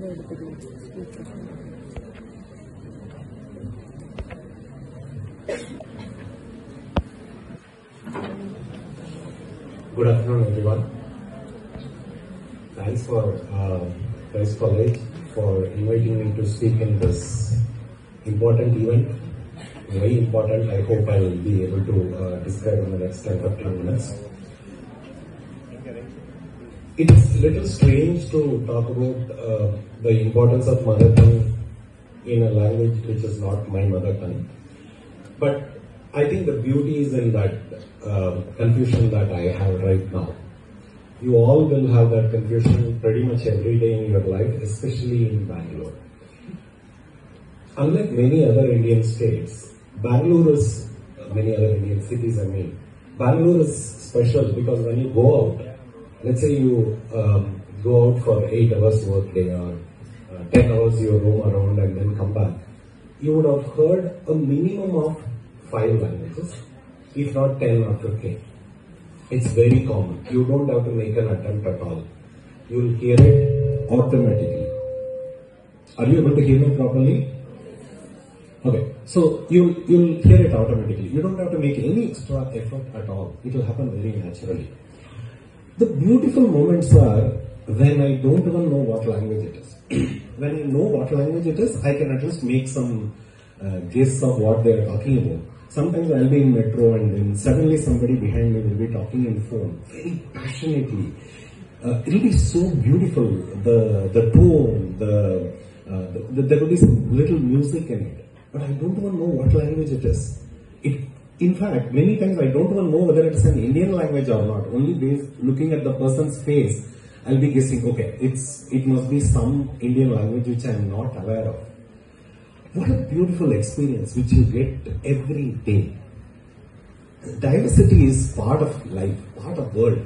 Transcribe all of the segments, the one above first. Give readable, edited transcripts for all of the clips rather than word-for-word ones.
Good afternoon, everyone. Thanks for Christ College for inviting me to speak in this important event. Very important. I hope I will be able to describe in the next 10-15 minutes. It is a little strange to talk about the importance of mother tongue in a language which is not my mother tongue. But I think the beauty is in that confusion that I have right now. You all will have that confusion pretty much every day in your life, especially in Bangalore. Unlike many other Indian states, Bangalore is, many other Indian cities Bangalore is special because when you go out, let's say you go out for 8 hours work day or 10 hours you roam around and then come back, you would have heard a minimum of 5 languages, if not 10 or 15. It's very common. You don't have to make an attempt at all. You'll hear it automatically. Are you able to hear me properly? Okay, so you'll hear it automatically. You don't have to make any extra effort at all. It will happen very naturally. The beautiful moments are when I don't even know what language it is. When I know what language it is, I can at least make some guess of what they are talking about. Sometimes I'll be in metro and then suddenly somebody behind me will be talking in phone very passionately. It will be so beautiful. The tone, there will be some little music in it. But I don't even know what language it is. In fact, many times I don't even know whether it's an Indian language or not. Only based looking at the person's face, I'll be guessing, okay, it must be some Indian language which I am not aware of. What a beautiful experience which you get every day. Diversity is part of life, part of world.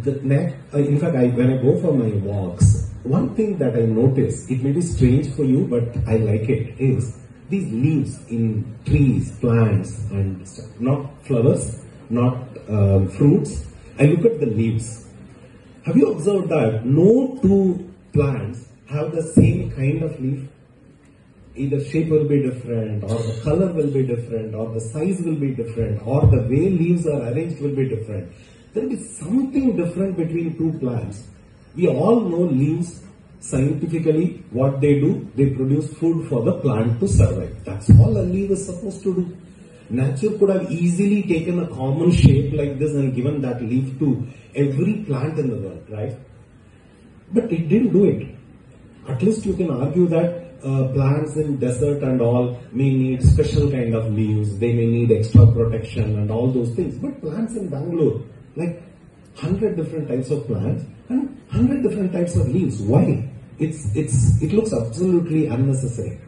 In fact, when I go for my walks, one thing that I notice, it may be strange for you, but I like it, is these leaves in trees, plants and stuff. Not flowers, not fruits. I look at the leaves. Have you observed that no two plants have the same kind of leaf? Either shape will be different, or the color will be different, or the size will be different, or the way leaves are arranged will be different. There will be something different between two plants. We all know leaves scientifically what they do. They produce food for the plant to survive. That's all a leaf is supposed to do. Nature could have easily taken a common shape like this and given that leaf to every plant in the world, right? But it didn't do it. At least you can argue that plants in desert and all may need special kind of leaves, they may need extra protection and all those things. But plants in Bangalore, like 100 different types of plants and 100 different types of leaves. Why? It looks absolutely unnecessary.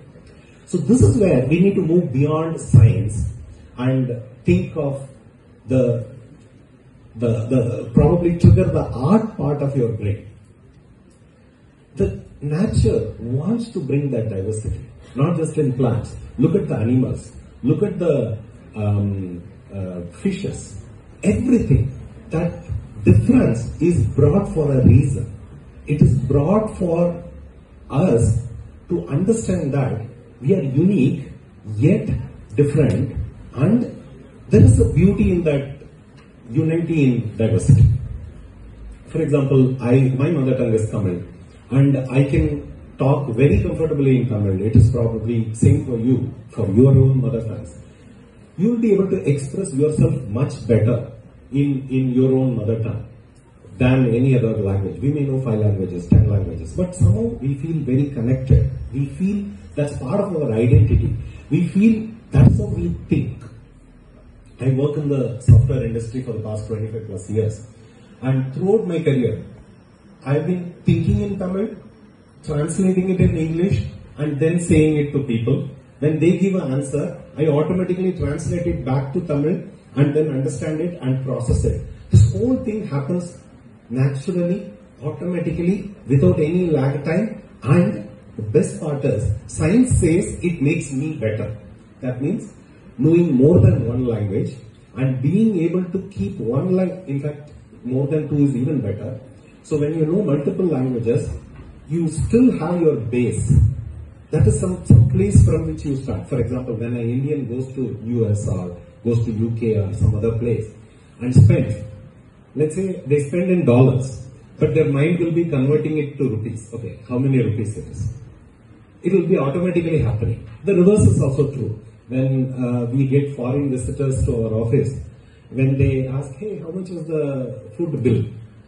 So this is where we need to move beyond science and think of the probably trigger the art part of your brain. The nature wants to bring that diversity, not just in plants. Look at the animals, look at the fishes, everything. That difference is brought for a reason. It is brought for us to understand that we are unique yet different, and there is a beauty in that unity in diversity. For example, my mother tongue is Tamil. And I can talk very comfortably in Tamil. It is probably same for you, for your own mother tongues. You will be able to express yourself much better in your own mother tongue than any other language. We may know 5 languages, 10 languages, but somehow we feel very connected. We feel that's part of our identity. We feel that's how we think. I work in the software industry for the past 25 plus years. And throughout my career, I've been thinking in Tamil, translating it in English, and then saying it to people. When they give an answer, I automatically translate it back to Tamil and then understand it and process it. This whole thing happens naturally, automatically, without any lag time, and the best part is, science says it makes me better. That means knowing more than one language and being able to keep one language, in fact, more than 2 is even better. So when you know multiple languages, you still have your base. That is some place from which you start. For example, when an Indian goes to US or goes to UK or some other place and spends, let's say they spend in dollars, but their mind will be converting it to rupees. Okay, how many rupees it is? It will be automatically happening. The reverse is also true. When we get foreign visitors to our office, when they ask, hey, how much is the food bill?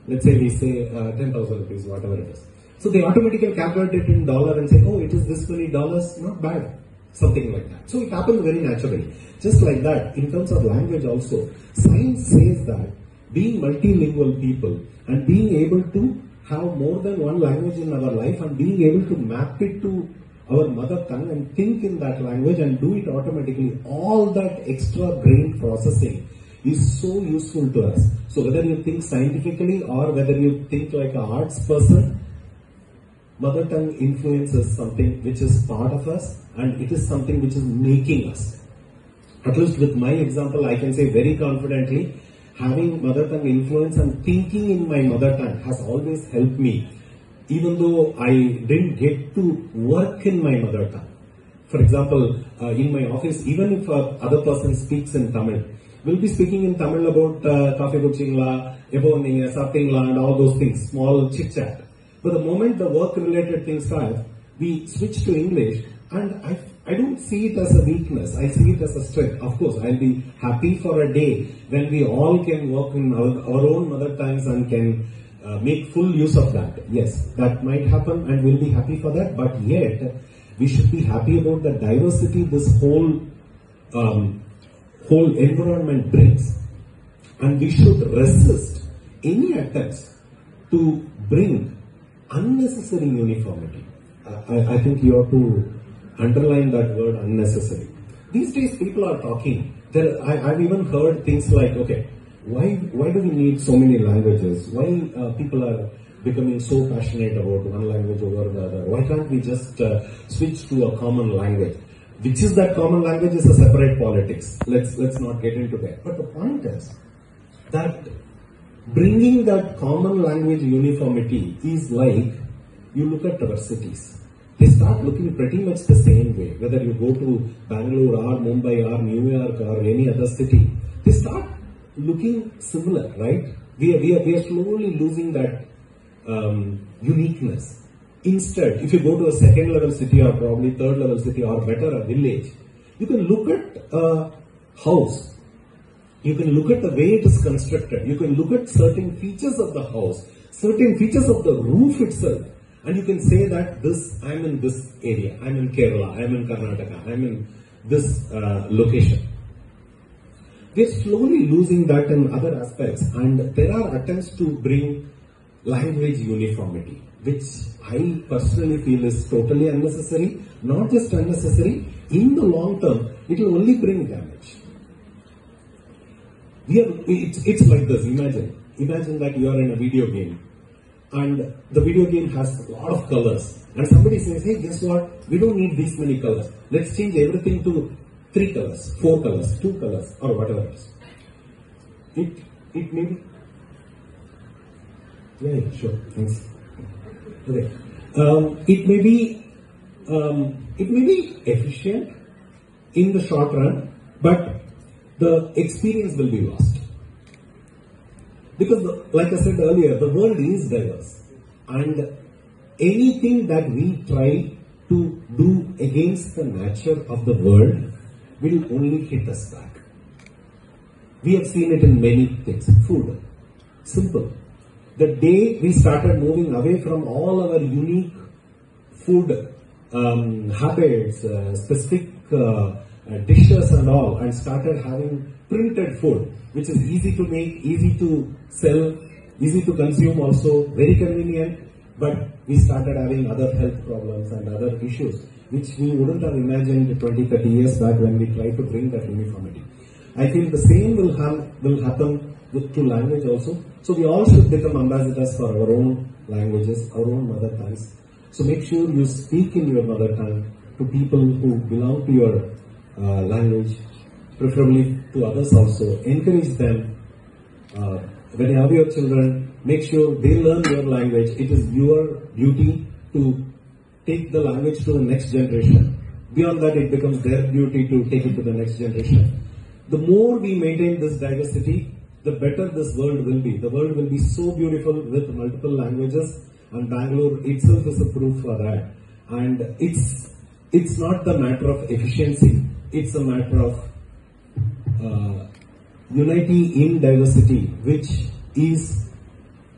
Let's say we say 10,000 rupees, whatever it is. So they automatically calculate it in dollar and say, oh, it is this many dollars, not bad. Something like that. So it happens very naturally. Just like that, in terms of language also, science says that being multilingual people and being able to have more than one language in our life and being able to map it to our mother tongue and think in that language and do it automatically, all that extra brain processing is so useful to us. So whether you think scientifically or whether you think like an arts person, mother tongue influence is something which is part of us and it is something which is making us. At least with my example, I can say very confidently, having mother tongue influence and thinking in my mother tongue has always helped me, even though I didn't get to work in my mother tongue. For example, in my office, even if other person speaks in Tamil, we'll be speaking in Tamil about coffee kuchingla, epo neenga saaptingla and all those things, small chit chat. But the moment the work related things start, we switch to English and I don't see it as a weakness, I see it as a strength. Of course, I'll be happy for a day when we all can work in our own mother tongues and can make full use of that. Yes, that might happen and we'll be happy for that, but yet we should be happy about the diversity this whole environment brings. And we should resist any attempts to bring unnecessary uniformity. I think you have to underline that word unnecessary. These days people are talking. I've even heard things like, okay, why do we need so many languages? Why people are becoming so passionate about one language over the other? Why can't we just switch to a common language? Which is that common language is a separate politics. Let's not get into that. But the point is that bringing that common language uniformity is like, you look at our cities. They start looking pretty much the same way. Whether you go to Bangalore or Mumbai or New York or any other city, they start looking similar, right? We are slowly losing that uniqueness. Instead, if you go to a second level city or probably third level city or better a village, you can look at a house. You can look at the way it is constructed. You can look at certain features of the house, certain features of the roof itself, and you can say that I'm in this area, I'm in Kerala, I'm in Karnataka, I'm in this location. We're slowly losing that in other aspects, and there are attempts to bring language uniformity, which I personally feel is totally unnecessary. Not just unnecessary, in the long term, it will only bring damage. It's like this, imagine that you are in a video game and the video game has a lot of colors and somebody says, hey, guess what, we don't need these many colors, let's change everything to 3 colors, 4 colors, 2 colors or whatever it is. It may be, yeah, sure, thanks. Okay. It may be efficient in the short run, but the experience will be lost. Because, like I said earlier, the world is diverse. And anything that we try to do against the nature of the world will only hit us back. We have seen it in many things. Food. Simple. The day we started moving away from all our unique food habits, specific dishes and all, and started having printed food, which is easy to make, easy to sell, easy to consume also, very convenient, but we started having other health problems and other issues, which we wouldn't have imagined 20, 30 years back when we tried to bring that uniformity. I feel the same will happen to language also. So we all should become ambassadors for our own languages, our own mother tongues. So make sure you speak in your mother tongue to people who belong to your language, preferably to others also. Encourage them. When you have your children, make sure they learn your language. It is your duty to take the language to the next generation. Beyond that, it becomes their duty to take it to the next generation. The more we maintain this diversity, the better this world will be. The world will be so beautiful with multiple languages, and Bangalore itself is a proof for that. And it's not the matter of efficiency, it's a matter of unity in diversity, which is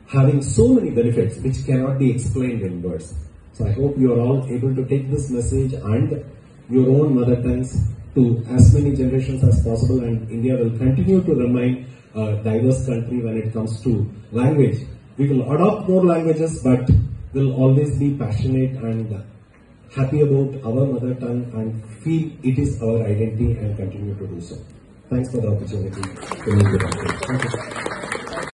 having so many benefits which cannot be explained in words. So I hope you are all able to take this message and your own mother tongues to as many generations as possible, and India will continue to remain a diverse country when it comes to language. We will adopt more languages, but will always be passionate and happy about our mother tongue and feel it is our identity and continue to do so. Thanks for the opportunity to meet you. Thank you.